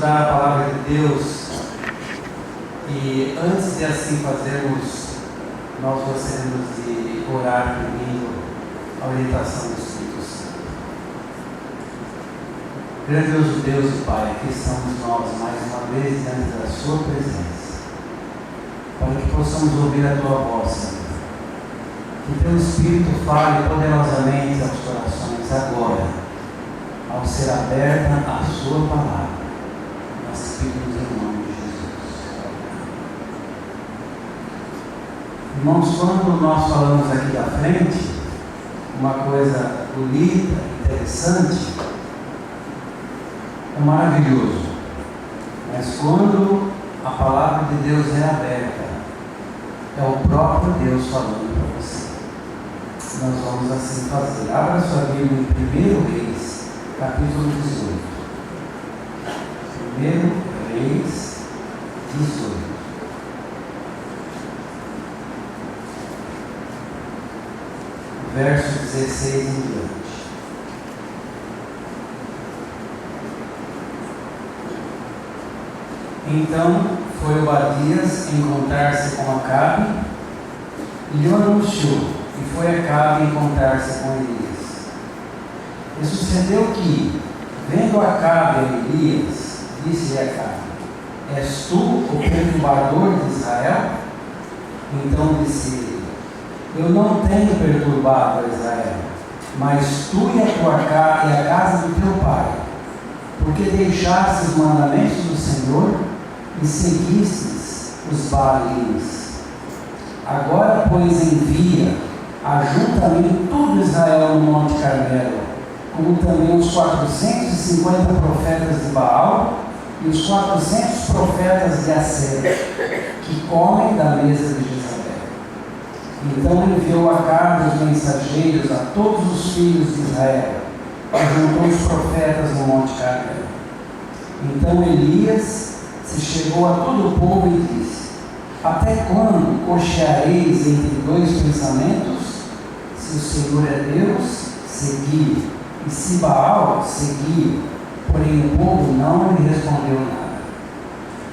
estudar a palavra de Deus e antes de assim fazermos, nós gostaríamos de orar pedindo a orientação do Espírito Santo. Grandioso Deus e Pai, aqui estamos nós mais uma vez diante da Sua presença, para que possamos ouvir a Tua voz, Senhor. Que Teu Espírito fale poderosamente aos corações agora, ao ser aberta a Sua palavra. Nós pedimos em nome de Jesus. Irmãos, quando nós falamos aqui da frente, uma coisa bonita, interessante, é maravilhoso. Mas quando a palavra de Deus é aberta, é o próprio Deus falando para você. Nós vamos assim fazer. Abra sua Bíblia em 1 Reis, capítulo 18. 1 Reis 18. Verso 16 em diante. Então foi Obadias encontrar-se com Acabe e lhe anunciou, e foi Acabe encontrar-se com Elias. E sucedeu que, vendo Acabe e Elias, disse-lhe Acabe: És tu o perturbador de Israel? Então disse ele: Eu não tenho perturbado a Israel, mas tu e a tua casa e a casa do teu pai, porque deixastes os mandamentos do Senhor e seguistes os Baalins. Agora, pois, envia, ajunta a mim todo Israel no Monte Carmelo, como também os 450 profetas de Baal e os 400 profetas de Acera, que comem da mesa de Jezabel. Então enviou Acabe os mensageiros a todos os filhos de Israel, ajuntou os profetas no Monte Carmelo. Então Elias se chegou a todo o povo e disse: Até quando cocheareis entre dois pensamentos? Se o Senhor é Deus, segui, e se Baal, segui. Porém o povo não lhe respondeu nada.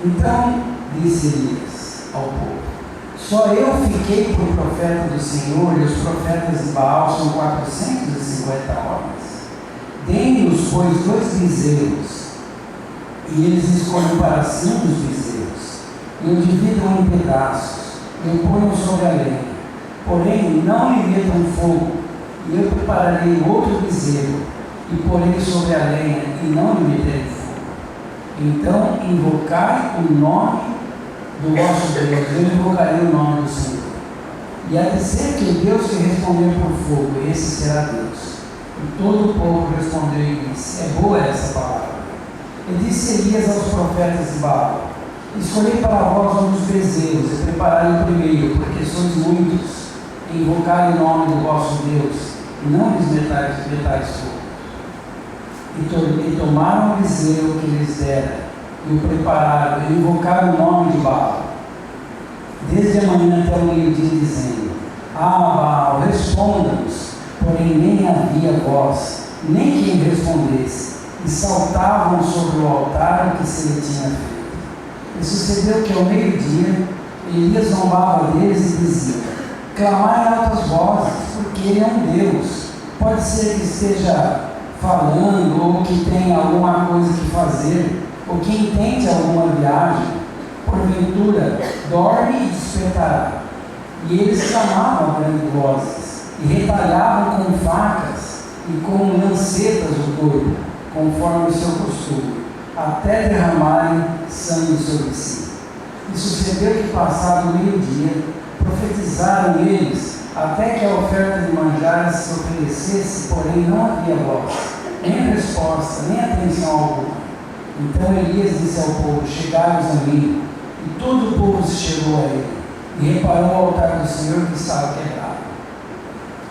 Então disse Elias ao povo: Só eu fiquei por profeta do Senhor, e os profetas de Baal são 450 homens. Deem-nos, pois, 2 bezerros, e eles escolhem para si um dos bezerros, e o dividam em pedaços, e o ponham sobre a lenha. Porém, não lhe metam fogo, e eu prepararei outro bezerro, e porei sobre a lenha, e não lhe meterei fogo. Então invocai o nome do vosso Deus, eu invocarei o nome do Senhor. E a dizer que o Deus que respondeu por fogo, esse será Deus. E todo o povo respondeu e disse: É boa essa palavra. E disse Elias aos profetas de Baal: Escolhei para vós um dos bezerros, e preparai o primeiro, porque sois muitos, e invocai o nome do vosso Deus, e não lhes metais fogo. E tomaram o bezerro que lhes dera, e o prepararam, e invocaram o nome de Baal, desde a manhã até o meio-dia, dizendo: Baal, responda-nos. Porém nem havia voz, nem quem respondesse, e saltavam sobre o altar o que se lhe tinha feito. E sucedeu que ao meio-dia Elias zombava deles e dizia: Clamai em altas vozes, porque ele é um Deus. Pode ser que esteja falando, ou que tenha alguma coisa que fazer, ou que intente alguma viagem. Porventura dorme e despertará. E eles clamavam a grandes vozes, e retalhavam com facas e com lancetas o corpo, conforme o seu costume, até derramarem sangue sobre si. E sucedeu que, passado o meio-dia, profetizaram eles, até que a oferta de manjar se oferecesse, porém não havia voz, nem resposta, nem atenção alguma. Então Elias disse ao povo: Chegai-vos a mim. E todo o povo se chegou a ele, e reparou o altar do Senhor que estava quebrado.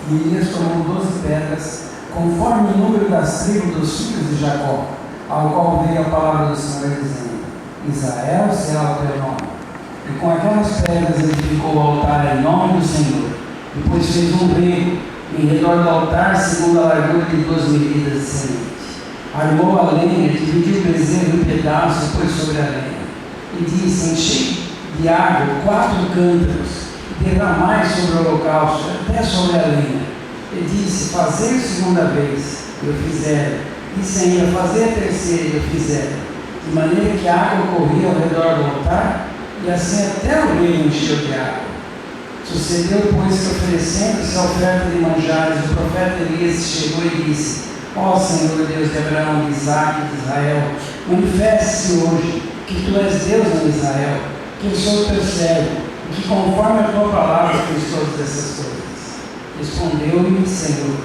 E Elias tomou 12 pedras, conforme o número das tribos dos filhos de Jacó, ao qual veio a palavra do Senhor, dizendo: Israel será o teu nome. E com aquelas pedras edificou o altar em nome do Senhor. Depois fez um rego em redor do altar, segundo a largura de 2 medidas de semente. Armou a lenha, dividiu o bezerro em pedaços e pôs sobre a lenha. E disse: enchei de água 4 cântaros, derramai sobre o holocausto, até sobre a lenha. E disse: fazei segunda vez, e eu fizeram. Disse ainda: fazei a terceira, e eu fizeram. De maneira que a água corria ao redor do altar, e assim até o meio encheu de água. Sucedeu, pois, que oferecendo-se a oferta de manjares, o profeta Elias chegou e disse: ó Senhor Deus de Abraão, de Isaque e de Israel, manifeste-se hoje que tu és Deus em Israel, que eu sou teu servo, e que conforme a tua palavra fiz todas essas coisas. Responde-me, Senhor,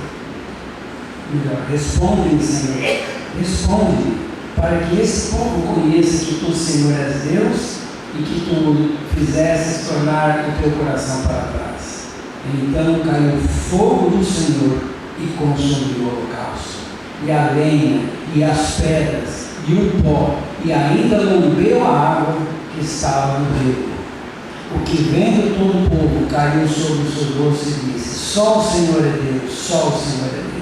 responde, para que esse povo conheça que tu, Senhor, és Deus, e que tu fizesses tornar o teu coração para trás. Então caiu o fogo do Senhor e consumiu o holocausto, e a lenha, e as pedras, e o pó, e ainda lambeu a água que estava no rio. O que vendo todo o povo caiu sobre o seu rosto e disse: só o Senhor é Deus, só o Senhor é Deus.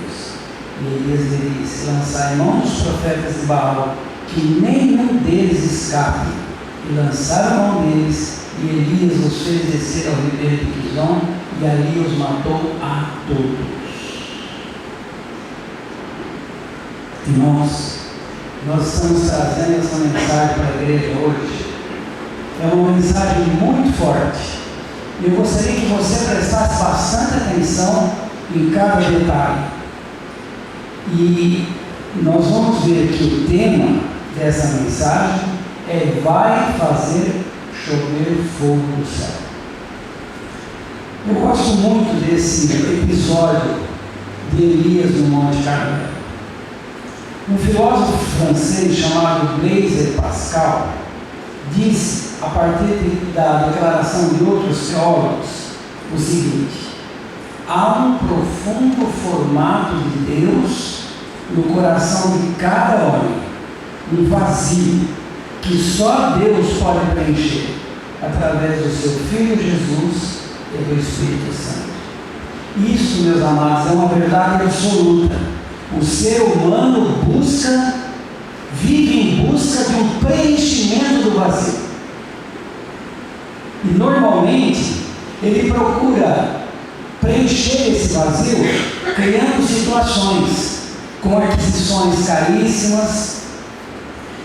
E Elias lhe disse: lançai mão dos profetas de Baal, que nenhum deles escape. E lançaram mão deles, e Elias os fez descer ao ribeiro de Quizon, e ali os matou a todos. Irmãos, nós estamos trazendo essa mensagem para a igreja hoje. É uma mensagem muito forte. Eu gostaria que você prestasse bastante atenção em cada detalhe. E nós vamos ver que o tema dessa mensagem é: vai fazer chover fogo do céu. Eu gosto muito desse episódio de Elias no Monte Carmelo. Um filósofo francês chamado Blaise Pascal disse, a partir da declaração de outros teólogos, o seguinte: há um profundo formato de Deus no coração de cada homem, um vazio que só Deus pode preencher através do seu Filho Jesus e do Espírito Santo. Isso, meus amados, é uma verdade absoluta. O ser humano vive em busca de um preenchimento do vazio. E normalmente ele procura preencher esse vazio criando situações, com aquisições caríssimas,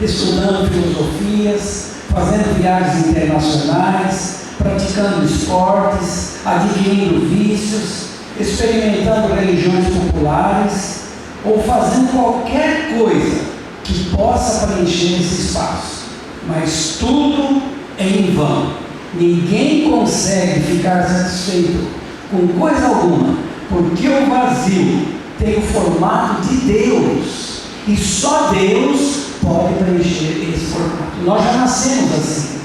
estudando filosofias, fazendo viagens internacionais, praticando esportes, adquirindo vícios, experimentando religiões populares, ou fazendo qualquer coisa que possa preencher esse espaço. Mas tudo em vão. Ninguém consegue ficar satisfeito com coisa alguma, porque o vazio tem o formato de Deus, e só Deus pode preencher esse formato. Nós já nascemos assim.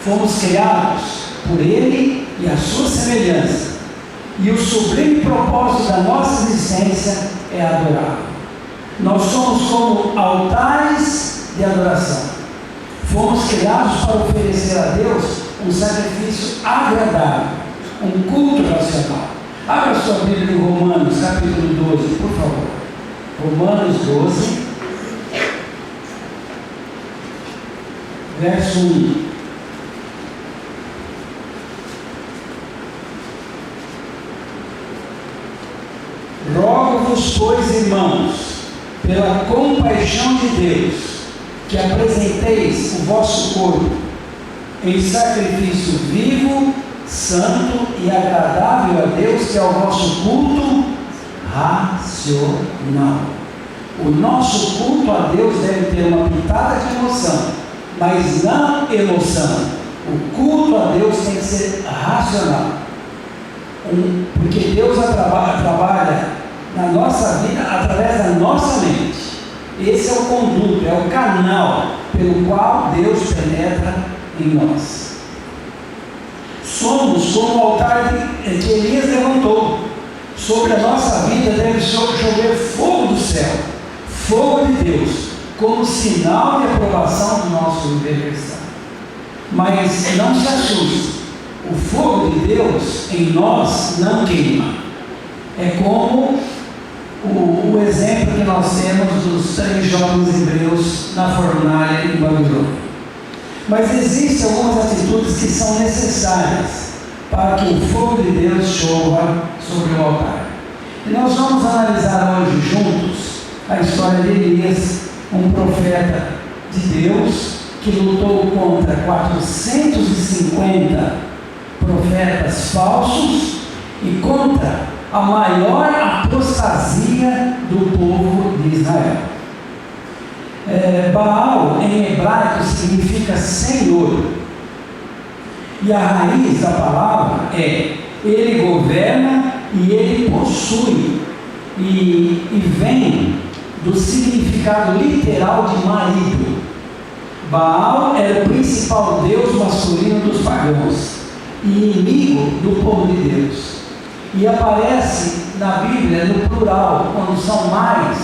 Fomos criados por Ele e a sua semelhança. E o sublime propósito da nossa existência é adorar. Nós somos como altares de adoração. Fomos criados para oferecer a Deus um sacrifício agradável, um culto racional. Abra sua Bíblia em Romanos, capítulo 12, por favor. Romanos 12, verso 1. Rogo-vos, pois, irmãos, pela compaixão de Deus, que apresenteis o vosso corpo em sacrifício vivo, santo e agradável a Deus, que é o vosso culto racional. O nosso culto a Deus deve ter uma pitada de emoção, mas não emoção. O culto a Deus tem que ser racional. Porque Deus trabalha na nossa vida através da nossa mente. Esse é o conduto, é o canal pelo qual Deus penetra em nós. Somos como o altar que Elias levantou. Sobre a nossa vida deve chover fogo do céu, fogo de Deus, como sinal de aprovação do nosso viver cristão. Mas não se assuste, o fogo de Deus em nós não queima. É como o exemplo que nós temos dos 3 jovens hebreus na fornalha em Babilônia. Mas existem algumas atitudes que são necessárias para que o fogo de Deus chova sobre o altar. E nós vamos analisar hoje juntos a história de Elias, um profeta de Deus que lutou contra 450 profetas falsos e contra a maior apostasia do povo de Israel. Baal em hebraico significa Senhor, e a raiz da palavra é ele governa e ele possui, e vem do significado literal de marido. Baal era o principal deus masculino dos pagãos, inimigo do povo de Deus, e aparece na Bíblia no plural, quando são mais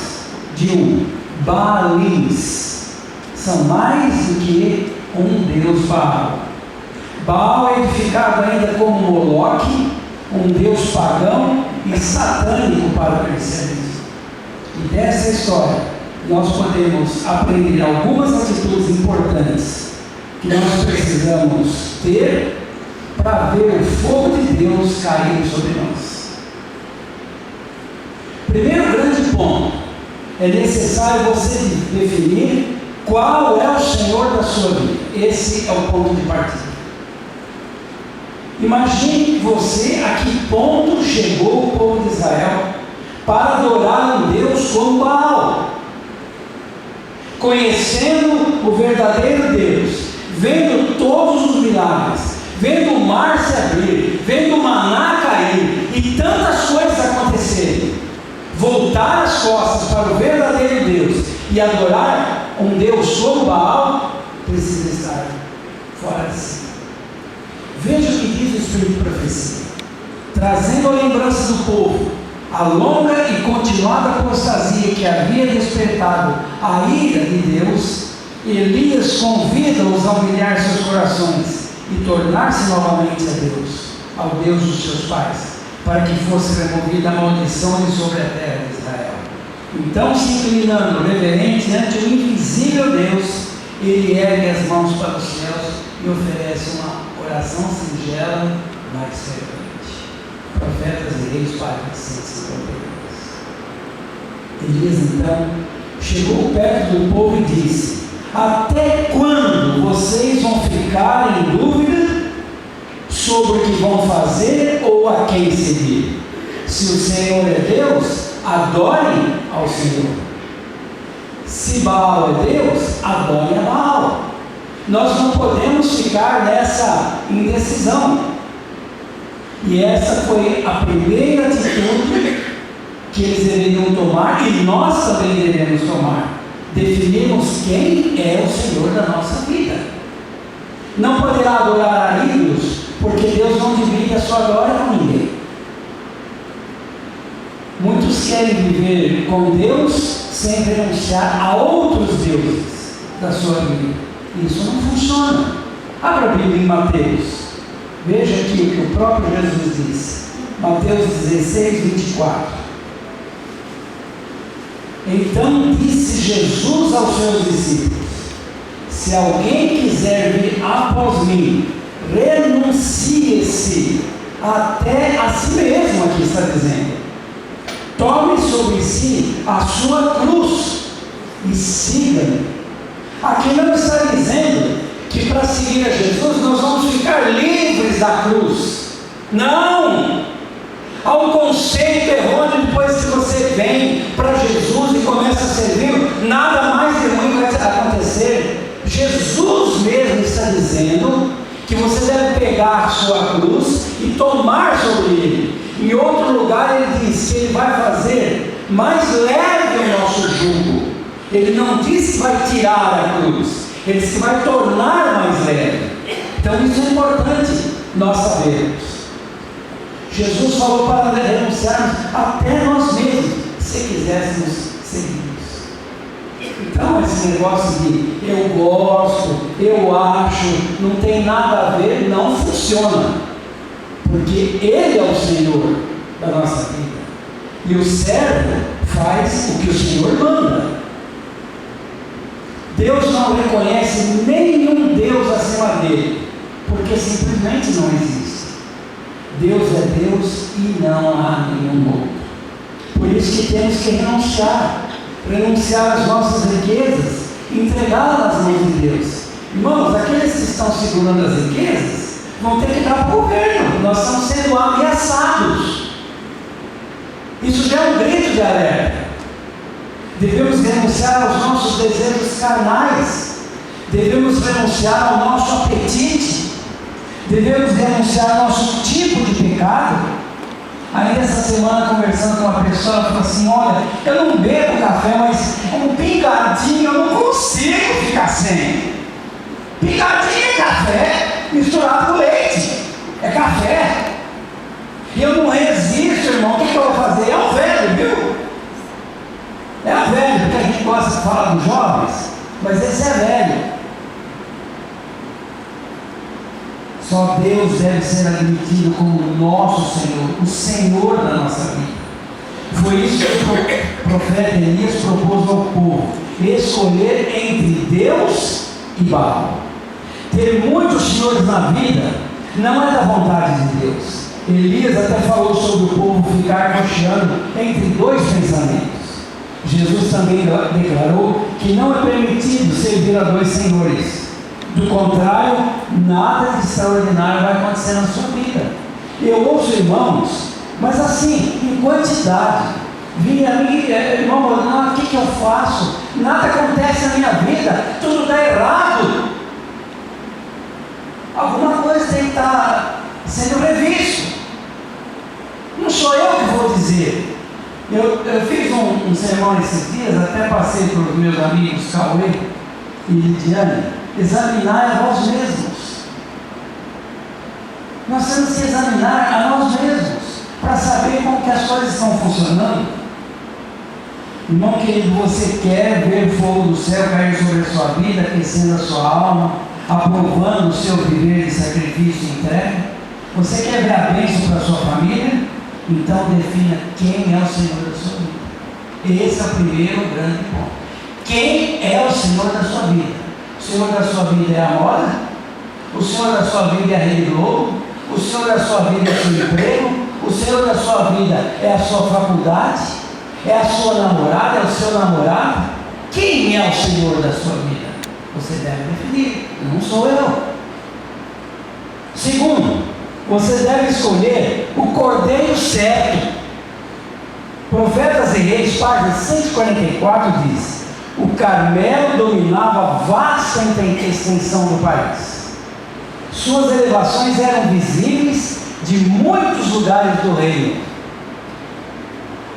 de um. Baalins, são mais do que um deus Baal. Baal é edificado ainda como Moloque, um deus pagão e satânico para o cristianismo. E dessa história nós podemos aprender algumas atitudes importantes que nós precisamos ter para ver o fogo de Deus cair sobre nós. Primeiro grande ponto: é necessário você definir qual é o Senhor da sua vida. Esse é o ponto de partida. Imagine você a que ponto chegou o povo de Israel para adorar um Deus como Baal. Conhecendo o verdadeiro Deus, vendo todos os milagres, vendo o mar se abrir, vendo o maná cair e tantas coisas acontecerem, voltar as costas para o verdadeiro Deus e adorar um Deus como Baal, precisa estar fora de si. Veja o que diz o Espírito de Profecia: trazendo a lembrança do povo a longa e continuada apostasia que havia despertado a ira de Deus, Elias convida-os a humilhar seus corações e tornar-se novamente a Deus, ao Deus dos seus pais, para que fosse removida a maldição de sobre a terra de Israel. Então, se inclinando reverente ante o invisível Deus, ele ergue as mãos para os céus e oferece uma oração singela, mas fervente. Profetas e Reis, página 152. Elias então chegou perto do povo e disse: até quando vocês vão ficar em dúvida sobre o que vão fazer ou a quem seguir? Se o Senhor é Deus, adorem ao Senhor. Se Baal é Deus, adorem a Baal. Nós não podemos ficar nessa indecisão. E essa foi a primeira atitude que eles deveriam tomar, e nós também devemos tomar. Definirmos quem é o Senhor da nossa vida. Não poderá adorar a ídolos, porque Deus não divide a sua glória com ninguém. Muitos querem viver com Deus sem renunciar a outros deuses da sua vida. Isso não funciona. Abra a Bíblia em Mateus. Veja aqui o que o próprio Jesus disse. Mateus 16, 24. Então disse Jesus aos seus discípulos: se alguém quiser vir após mim, renuncie-se até a si mesmo, aqui está dizendo. Tome sobre si a sua cruz e siga-me. Aqui não está dizendo que para seguir a Jesus nós vamos ficar livres da cruz. Não! Há um conceito errôneo depois que você vem para Jesus e começa a servir, nada mais de ruim vai acontecer. Jesus mesmo está dizendo que você deve pegar a sua cruz e tomar sobre ele. Em outro lugar ele diz que ele vai fazer mais leve o nosso jugo. Ele não diz que vai tirar a cruz, ele diz que vai tornar mais leve. Então isso é importante nós sabermos. Jesus falou para renunciarmos até nós mesmos, se quiséssemos seguir-nos. Então esse negócio de eu gosto, eu acho, não tem nada a ver, não funciona. Porque Ele é o Senhor da nossa vida. E o servo faz o que o Senhor manda. Deus não reconhece nenhum Deus acima dele, porque simplesmente não existe. Deus é Deus e não há nenhum outro. Por isso que temos que renunciar às nossas riquezas e entregá-las nas mãos de Deus. Irmãos, aqueles que estão segurando as riquezas vão ter que dar para o governo. Nós estamos sendo ameaçados. Isso já é um grito de alerta. Devemos renunciar aos nossos desejos carnais. Devemos renunciar ao nosso apetite. Devemos renunciar ao nosso tipo de pecado. Aí essa semana, conversando com uma pessoa, ela falou assim: olha, eu não bebo café, mas um pingadinho eu não consigo ficar sem. Pingadinho é café misturado com leite. É café. E eu não resisto, irmão. O que eu vou fazer? É um velho, viu? É um velho, porque a gente gosta de falar dos jovens, mas esse é velho. Só Deus deve ser admitido como nosso Senhor, o Senhor da nossa vida. Foi isso que o profeta Elias propôs ao povo: escolher entre Deus e Baal. Ter muitos senhores na vida não é da vontade de Deus. Elias até falou sobre o povo ficar cocheando entre dois pensamentos. Jesus também declarou que não é permitido servir a dois senhores. Do contrário, nada de extraordinário vai acontecer na sua vida. Eu ouço irmãos, mas assim, em quantidade. Vinha a mim, irmão, o que eu faço? Nada acontece na minha vida, tudo está errado. Alguma coisa tem que estar sendo revisto. Não sou eu que vou dizer. Eu fiz um sermão esses dias, até passei para os meus amigos Cauê e Lidiane: examinar a nós mesmos. Nós temos que examinar a nós mesmos, para saber como que as coisas estão funcionando. Irmão querido, você quer ver o fogo do céu cair sobre a sua vida, aquecendo a sua alma, aprovando o seu viver de sacrifício e entrega? Você quer ver a bênção para a sua família? Então defina quem é o Senhor da sua vida. Esse é o primeiro grande ponto. Quem é o Senhor da sua vida? O Senhor da sua vida é a moda? O Senhor da sua vida é a Rede Globo? O Senhor da sua vida é o seu emprego? O Senhor da sua vida é a sua faculdade? É a sua namorada? É o seu namorado? Quem é o Senhor da sua vida? Você deve definir, não sou eu. Segundo, você deve escolher o cordeiro certo. Profetas e Reis, página 144, diz: o Carmelo dominava a vasta extensão do país. Suas elevações eram visíveis de muitos lugares do reino.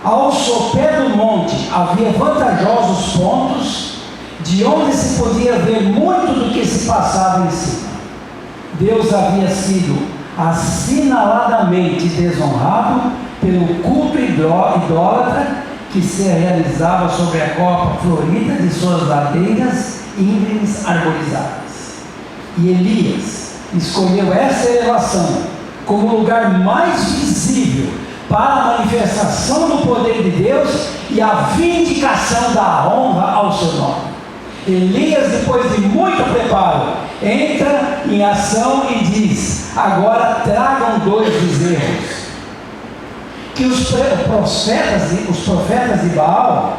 Ao sopé do monte havia vantajosos pontos, de onde se podia ver muito do que se passava em cima. Deus havia sido assinaladamente desonrado pelo culto idólatra que se realizava sobre a copa florida de suas ladeiras íngremes arborizadas. E Elias escolheu essa elevação como lugar mais visível para a manifestação do poder de Deus e a vindicação da honra ao seu nome. Elias, depois de muito preparo, entra em ação e diz: agora tragam 2 bezerros. Que os profetas de Baal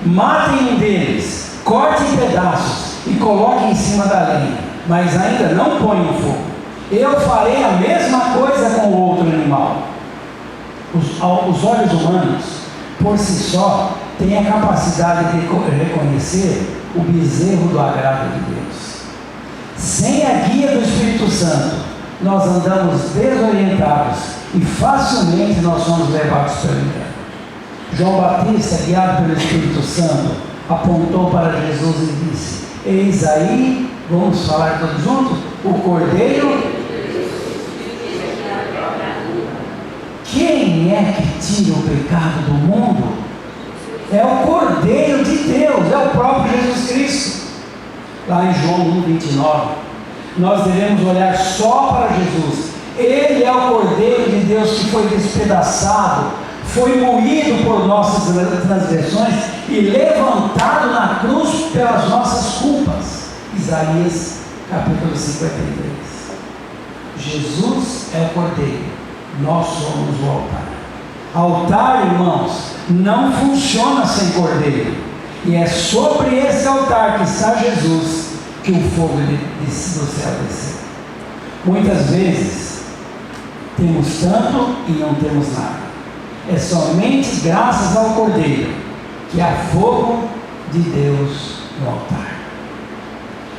matem um deles, cortem em pedaços e coloquem em cima da lenha, mas ainda não ponham fogo. Eu farei a mesma coisa com o outro animal. Os olhos humanos, por si só, têm a capacidade de reconhecer o bezerro do agrado de Deus. Sem a guia do Espírito Santo, nós andamos desorientados e facilmente nós somos levados pelo engano. João Batista, guiado pelo Espírito Santo, apontou para Jesus e disse: eis aí, vamos falar todos juntos, o Cordeiro. Quem é que tira o pecado do mundo? É o Cordeiro de Deus, é o próprio Jesus Cristo. Lá em João 1,29, nós devemos olhar só para Jesus. Ele é o Cordeiro de Deus que foi despedaçado, foi moído por nossas transgressões e levantado na cruz pelas nossas culpas. Isaías capítulo 53. Jesus é o Cordeiro, nós somos o altar. Altar, irmãos, não funciona sem Cordeiro, e é sobre esse altar que está Jesus que o fogo do céu desceu. Muitas vezes temos tanto e não temos nada. É somente graças ao Cordeiro que há fogo de Deus no altar.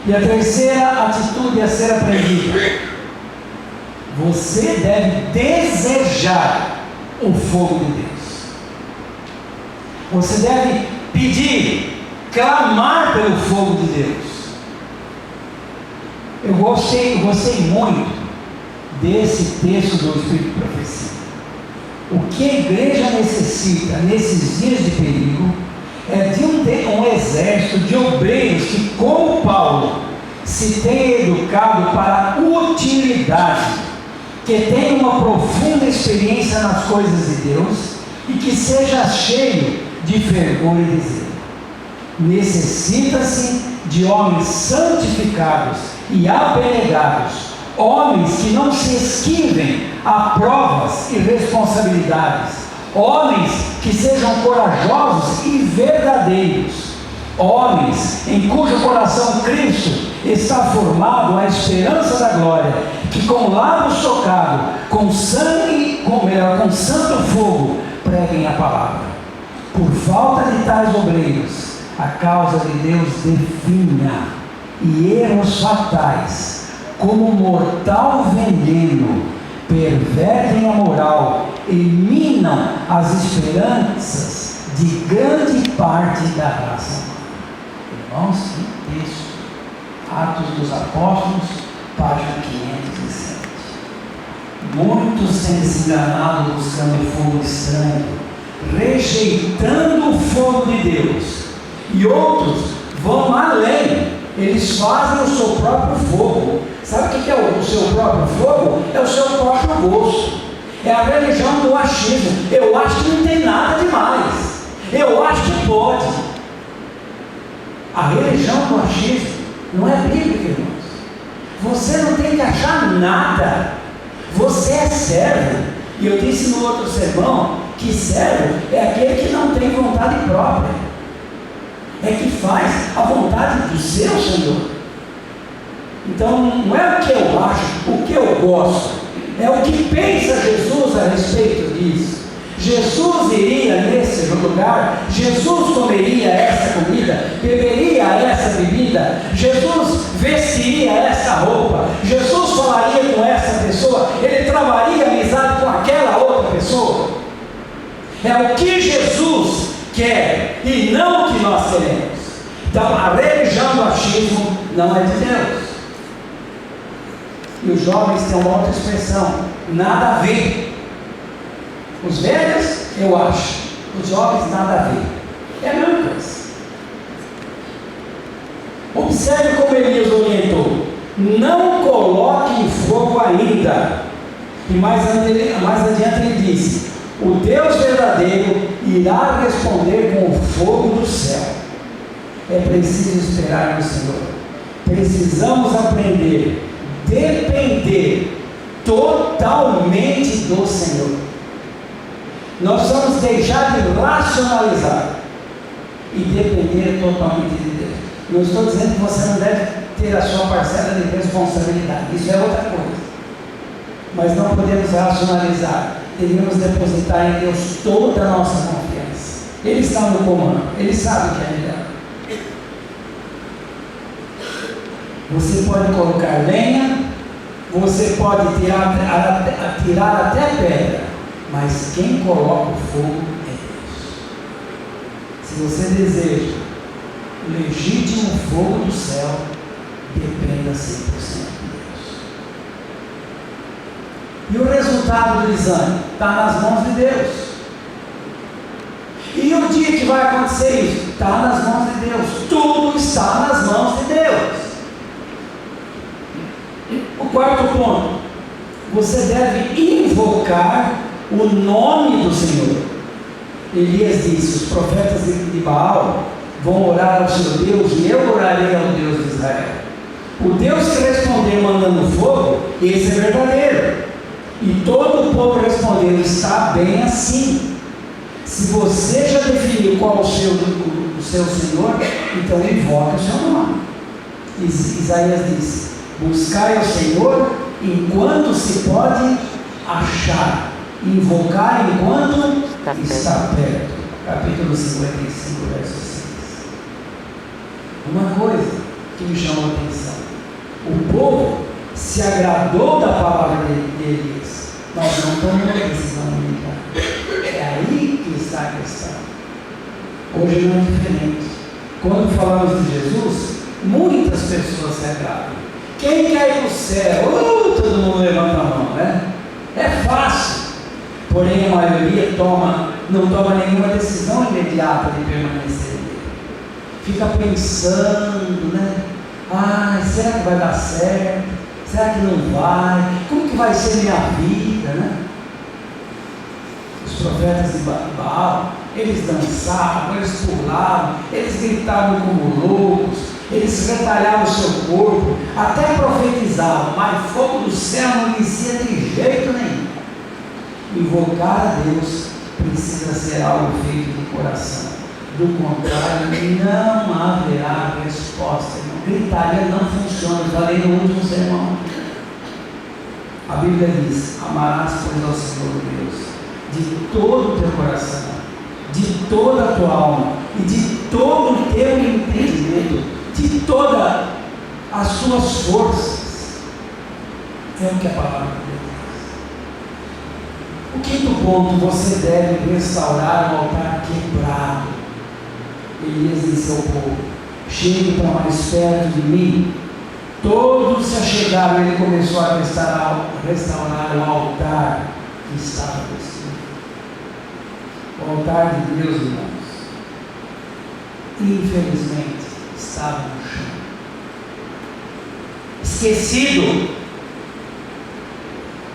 E a terceira atitude a ser aprendida: você deve desejar o fogo de Deus. Você deve pedir, clamar pelo fogo de Deus. Eu gostei muito desse texto do Espírito de Profecia. O que a igreja necessita nesses dias de perigo é de um exército de obreiros que, como Paulo, se tem educado para a utilidade, que tenha uma profunda experiência nas coisas de Deus e que seja cheio de fervor e de zelo. Necessita-se de homens santificados e abnegados, homens que não se esquivem a provas e responsabilidades, homens que sejam corajosos e verdadeiros, homens em cujo coração Cristo está formado a esperança da glória, que com lábios tocados, com sangue, com santo fogo, preguem a palavra. Por falta de tais obreiros, a causa de Deus definha, e erros fatais, como mortal veneno, pervertem a moral e minam as esperanças de grande parte da raça humana. Irmãos, que texto! Atos dos Apóstolos, página 507. Muitos têm se enganado buscando fogo estranho, rejeitando o fogo de Deus, e outros vão além, eles fazem o seu próprio fogo. Sabe o que é o seu próprio fogo? É o seu próprio gosto, é a religião do achismo. Eu acho que não tem nada demais, eu acho que pode. A religião do achismo não é bíblica, irmãos. Você não tem que achar nada, você é servo. E eu disse no outro sermão que servo é aquele que não tem vontade própria, é que faz a vontade do seu Senhor. Então não é o que eu acho, o que eu gosto, é o que pensa Jesus a respeito disso. Jesus iria nesse lugar, Jesus comeria essa comida, beberia essa bebida, Jesus vestiria essa roupa, Jesus falaria com essa pessoa, ele travaria amizade com aquela outra pessoa. É o que Jesus quer e não o que nós queremos. Então a religião do achismo não é de Deus. E os jovens têm uma outra expressão: nada a ver. Os velhos, eu acho, os jovens, nada a ver. É a mesma coisa. Observe como Elias orientou: não coloque em fogo ainda. E mais adiante ele disse: o Deus verdadeiro irá responder com o fogo do céu. É preciso esperar no Senhor. Precisamos aprender, depender totalmente do Senhor. Nós precisamos deixar de racionalizar e depender totalmente de Deus. Não estou dizendo que você não deve ter a sua parcela de responsabilidade, isso é outra coisa. Mas não podemos racionalizar, devemos depositar em Deus toda a nossa confiança. Ele está no comando, Ele sabe o que é melhor. Você pode colocar lenha, você pode tirar até pedra, mas quem coloca o fogo é Deus. Se você deseja o legítimo fogo do céu, dependa 100% de Deus. E o resultado do exame está nas mãos de Deus. E o dia que vai acontecer isso? Está nas mãos de Deus. Tudo está nas mãos de Deus. O quarto ponto: você deve invocar o nome do Senhor. Elias disse: os profetas de Baal vão orar ao seu Deus e eu orarei ao Deus de Israel. O Deus que respondeu mandando fogo, esse é verdadeiro. E todo o povo respondeu: está bem assim. Se você já definiu qual o seu Senhor, então invoque o seu nome. Isaías disse: buscai ao Senhor enquanto se pode achar, invocar enquanto está perto. Capítulo 55, verso 6. Uma coisa que me chamou a atenção: o povo se agradou da palavra de Elias, mas não tomou a decisão militar. É aí que está a questão. Hoje não é diferente. Quando falamos de Jesus, muitas pessoas se agradam. Quem quer ir para o céu? Todo mundo levanta a mão, né? É fácil. Porém, a maioria não toma nenhuma decisão imediata de permanecer nele. Fica pensando, né? Será que vai dar certo? Será que não vai? Como que vai ser minha vida, né? Os profetas de Baal, eles dançavam, eles pulavam, eles gritavam como loucos, eles retalhavam o seu corpo, até profetizavam, mas fogo do céu não descia de jeito nenhum. Invocar a Deus precisa ser algo feito de coração. Do contrário, não haverá resposta. Gritaria não funciona. Eu falei no último sermão. A Bíblia diz: amarás, pois, ao Senhor Deus de todo o teu coração, de toda a tua alma e de todo o teu entendimento, de todas as tuas forças. É o que a palavra de Deus diz. O quinto ponto: você deve restaurar o altar quebrado. Elias disse ao povo: chegue para mais perto de mim. Todos se achegaram e ele começou a restaurar o altar que estava destruído. O altar de Deus, irmãos, infelizmente estava no chão, esquecido.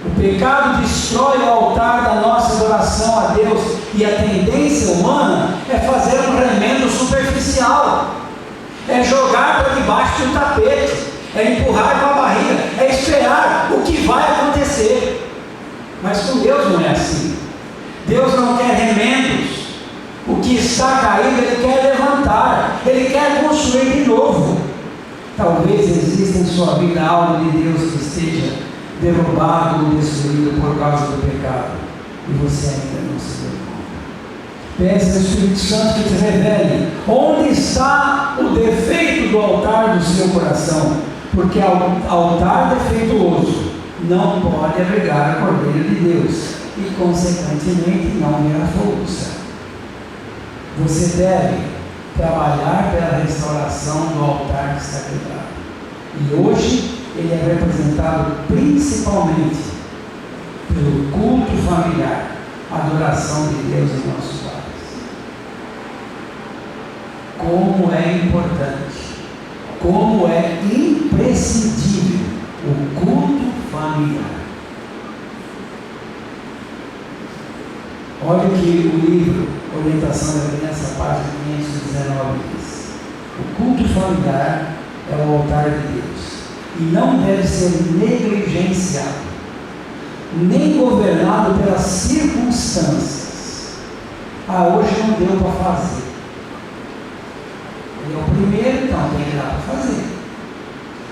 O pecado destrói o altar da nossa adoração a Deus, e a tendência humana é fazer um remendo superficial, é jogar para debaixo do tapete, é empurrar com a barriga, é esperar o que vai acontecer. Mas com Deus não é assim. Deus não quer remendos. O que está caído Ele quer levantar, Ele quer construir de novo. Talvez exista em sua vida algo de Deus que esteja derrubado ou destruído por causa do pecado, e você ainda não se deu conta. Peça ao Espírito Santo que te revele onde está o defeito do altar do seu coração, porque altar defeituoso não pode abrigar a Cordeiro de Deus e, consequentemente, não virá fogo do céu. Você deve trabalhar pela restauração do altar que está quebrado, e hoje ele é representado principalmente pelo culto familiar, a adoração de Deus em nossos lares. Como é importante, como é imprescindível o culto familiar. Olha o que o livro Orientação da Criança, página 519 diz: o culto familiar é o altar de Deus e não deve ser negligenciado, nem governado pelas circunstâncias. Hoje não deu para fazer. Ele é o primeiro, então tem que dar para fazer.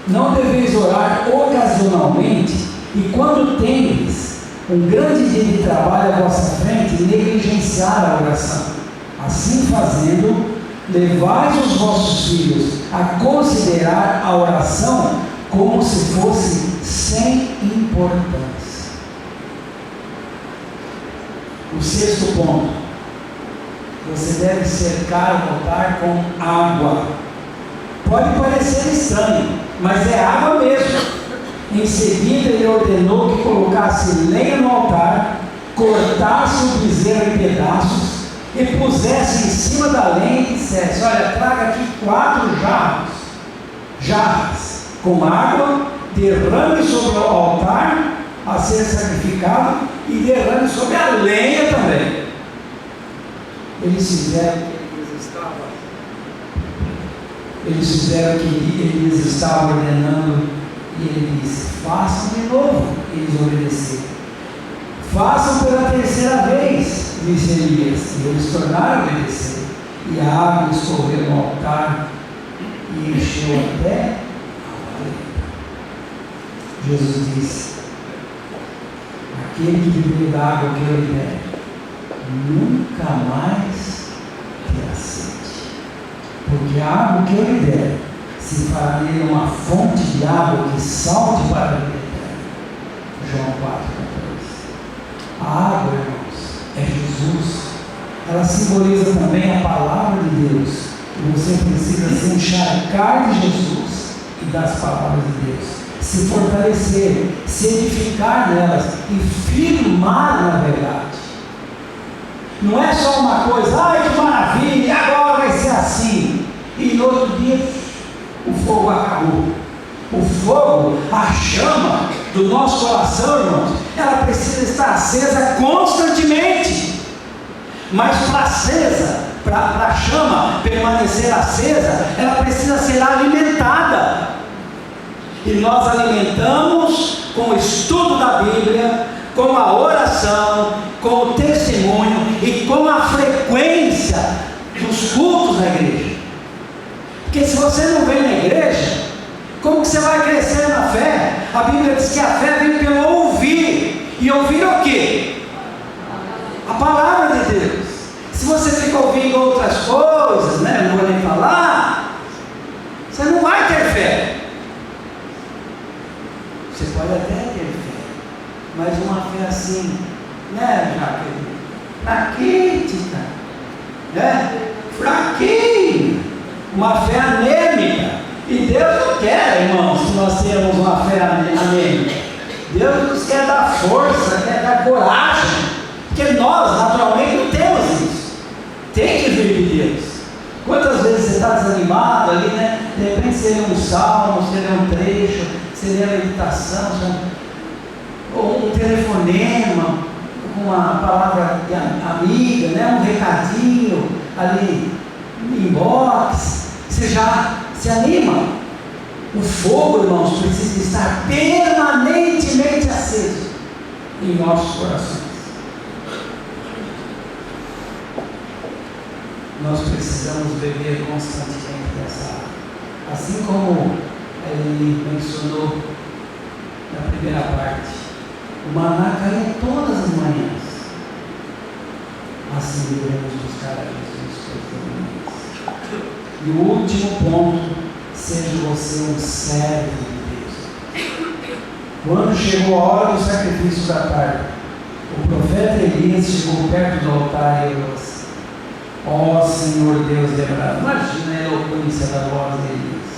Não deveis orar ocasionalmente, e quando tendes um grande dia de trabalho à vossa frente, negligenciar a oração. Assim fazendo, levais os vossos filhos a considerar a oração como se fosse sem importância. O sexto ponto: você deve cercar o altar com água. Pode parecer estranho, mas é água mesmo. Em seguida ele ordenou que colocasse lenha no altar, cortasse o bezerro em pedaços e pusesse em cima da lenha e dissesse: olha, traga aqui 4 jarras com água, derrame sobre o altar a ser sacrificado e derrame sobre a lenha também. Eles fizeram o que Elias estava ordenando, e ele disse: façam de novo. Eles obedeceram. Façam pela terceira vez, disse Elias, e eles tornaram a obedecer. E a água escorreu no altar e encheu até a parede. Jesus disse: aquele que beber da água que eu lhe der, nunca mais terá sede. Porque a água que eu lhe der se fará nele uma fonte de água que salte para a vida eterna. João 4,14. A água, irmãos, é Jesus. Ela simboliza também a palavra de Deus. E você precisa se encharcar de Jesus e das palavras de Deus, se fortalecer, se edificar nelas e firmar na verdade. Não é só uma coisa: ai que maravilha, agora vai ser assim, e no outro dia o fogo acabou. O fogo, a chama do nosso coração, irmãos, ela precisa estar acesa constantemente. Mas para a chama permanecer acesa, ela precisa ser alimentada. E nós alimentamos com o estudo da Bíblia, com a oração, com o testemunho e com a frequência dos cultos da igreja. Porque se você não vem na igreja, como que você vai crescer na fé? A Bíblia diz que a fé vem pelo ouvir. E ouvir o quê? A palavra de Deus. Se você fica ouvindo outras coisas, né, não vou nem falar, você não vai ter fé. Você pode até ter fé, mas uma fé assim, né, Jaqueline? Raquítica, né? Fraquinha, uma fé anêmica. E Deus não quer, irmãos, que nós tenhamos uma fé anêmica. Deus nos quer dar força, quer dar coragem, porque nós naturalmente não temos isso. Tem que vir de Deus. Quantas vezes você está desanimado ali, né? De repente você lê um salmo, você lê um trecho, você lê a meditação, ou um telefonema, uma palavra de amiga, né? Um recadinho ali no inbox, você já se anima. O fogo, irmãos, precisa estar permanentemente aceso em nossos corações. Nós precisamos beber constantemente dessa água. Assim como ele mencionou na primeira parte, o maná caía todas as manhãs. Assim devemos buscar a Jesus todas as manhãs. E o último ponto: seja você um servo de Deus. Quando chegou a hora do sacrifício da tarde, o profeta Elias chegou perto do altar e falou assim: ó Senhor Deus de Abraão. Imagina a eloquência da voz de Elias.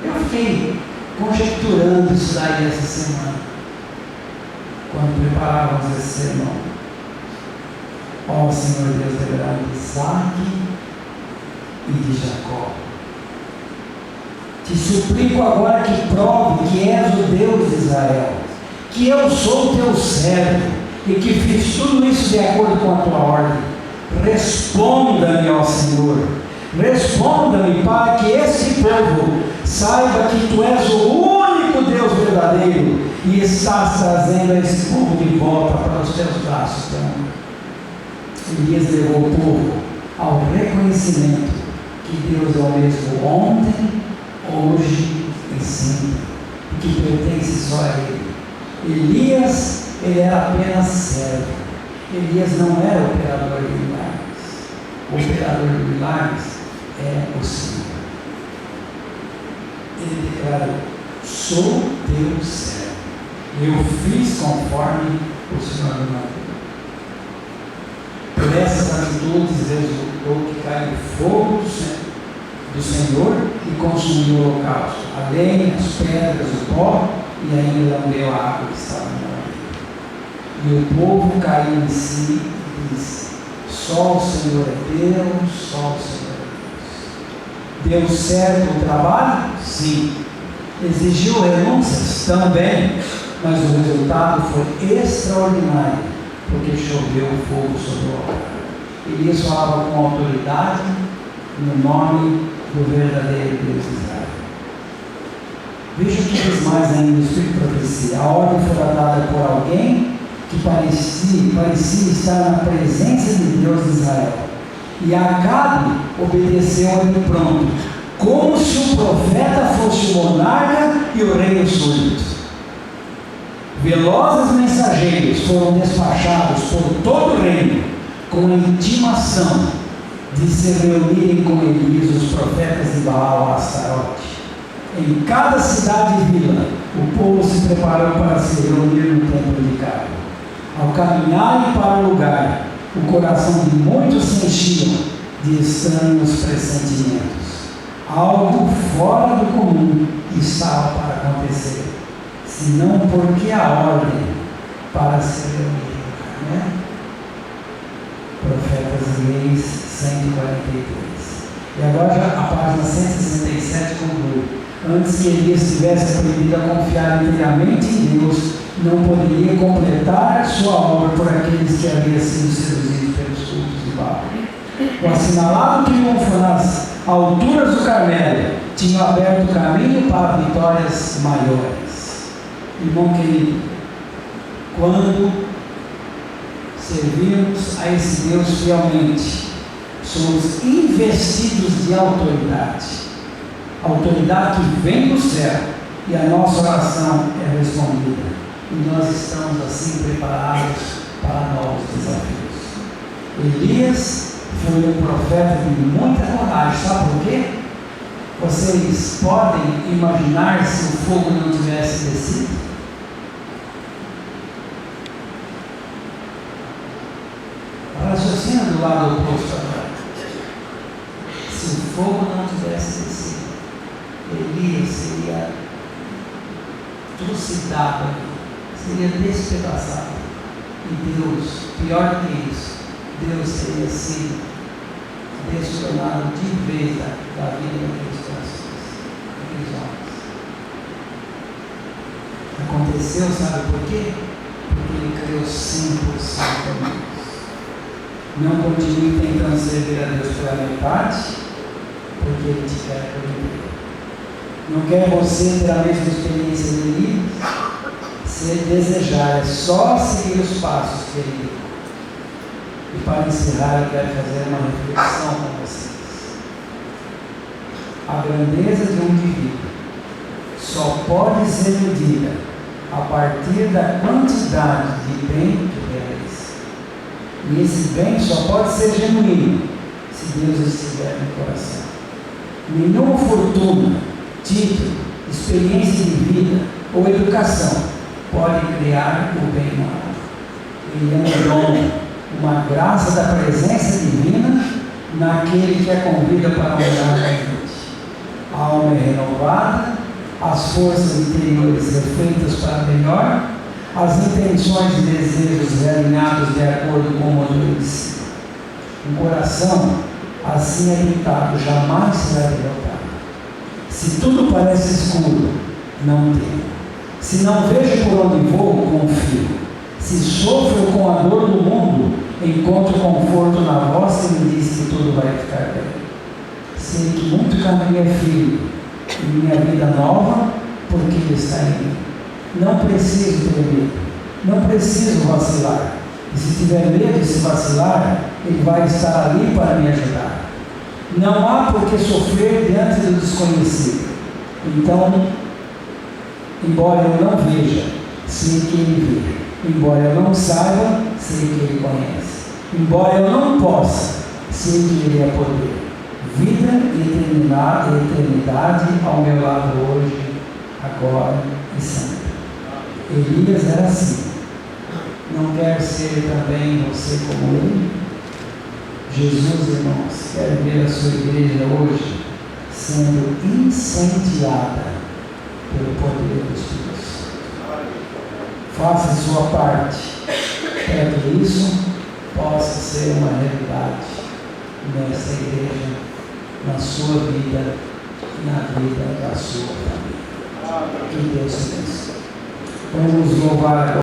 Eu fiquei conjecturando isso daí essa semana, quando preparávamos esse sermão. Ó Senhor Deus de Abraão, de Isaque e de Jacó, te suplico agora que prove que és o Deus de Israel, que eu sou teu servo e que fiz tudo isso de acordo com a tua ordem. Responda-me, ó Senhor, responda-me, para que este povo saiba que tu és o único Deus verdadeiro e estás trazendo esse povo de volta para os teus braços. Elias levou o povo ao reconhecimento que Deus é o mesmo ontem, hoje e sempre, e que pertence só a Ele. Elias, ele era apenas servo. Elias não era operador de milagres. O operador de milagres é o Senhor. Ele declarou: sou teu servo, eu fiz conforme o Senhor me mandou. Por essas atitudes resultou que caiu fogo do Senhor e consumiu o holocausto, a lenha, as pedras, o pó, e ainda lambeu a água que estava no mar. E o povo caiu em si e disse: só o Senhor é Deus, só o Senhor é Deus. Deu certo o trabalho? Sim. Exigiu renúncias? Também. Mas o resultado foi extraordinário, porque choveu fogo sobre o altar. Elias falava com autoridade no nome do verdadeiro Deus de Israel. Veja o que diz mais ainda no Espírito de Profecia. A ordem foi dada por alguém que parecia estar na presença de Deus de Israel. E Acabe obedeceu a ele pronto, como se o profeta fosse o monarca e o rei os súditos. Velozes mensageiros foram despachados por todo o reino, com a intimação de se reunirem com Elias os profetas de Baal a Astarote. Em cada cidade e vila, o povo se preparou para se reunir no templo de Caro. Ao caminharem para o lugar, o coração de muitos se enchia de estranhos pressentimentos. Algo fora do comum estava para acontecer, senão porque a ordem para se reunir, né? Profetas e Reis 143. E agora já a página 167 conclui. Antes que Elias tivesse aprendido a confiar inteiramente em Deus, não poderia completar sua obra por aqueles que haviam sido seduzidos pelos cultos de Baal. O assinalado triunfo nas alturas do Carmelo tinha aberto o caminho para vitórias maiores. Irmão querido, quando servimos a esse Deus fielmente, somos investidos de autoridade. Autoridade que vem do céu, e a nossa oração é respondida. E nós estamos assim preparados para novos desafios. Elias foi um profeta de muita coragem. Sabe por quê? Vocês podem imaginar se o fogo não tivesse descido? Raciocina do lado oposto agora. Se o fogo não tivesse descido, Elias seria trucidado, seria despedaçado. E Deus, pior que isso, Deus teria sido destornado de vez da vida daqueles homens. Aconteceu, sabe por quê? Porque ele criou 100% a Deus. Não continue tentando servir a Deus pela metade, porque Ele te quer por inteiro. Não quer você ter a mesma experiência de Elias? Se Ele desejar, é só seguir os passos que Ele deu. E para encerrar, eu quero fazer uma reflexão com vocês. A grandeza de um indivíduo só pode ser medida a partir da quantidade de bem que realiza. E esse bem só pode ser genuíno se Deus estiver no coração. Nenhuma fortuna, título, experiência de vida ou educação pode criar o bem na alma. Ele é um dom, uma graça da presença divina naquele que a convida para morar com a gente. A alma é renovada, as forças interiores refeitas para melhor, as intenções e desejos realinhados de acordo com o modelo de si. Um coração assim habitado jamais será derrotado. Se tudo parece escuro, não tema. Se não vejo por onde vou, confio. Se sofro com a dor do mundo, encontro conforto na voz que me diz que tudo vai ficar bem. Sei que muito caminho é firme e minha vida nova, porque Ele está em mim. Não preciso ter medo, não preciso vacilar. E se tiver medo de se vacilar, Ele vai estar ali para me ajudar. Não há por que sofrer diante do desconhecido. Então, embora eu não veja, sei que Ele vê. Embora eu não saiba, sei que Ele conhece. Embora eu não possa, sei que Ele é poder. Vida e eternidade ao meu lado hoje, agora e sempre. Elias era assim. Não quer ser também você como ele? Jesus, irmãos, quer ver a sua igreja hoje sendo incendiada pelo poder do Espírito Santo. Faça a sua parte para que isso possa ser uma realidade nessa igreja, na sua vida e na vida da sua família. Que Deus te abençoe. Vamos louvar agora.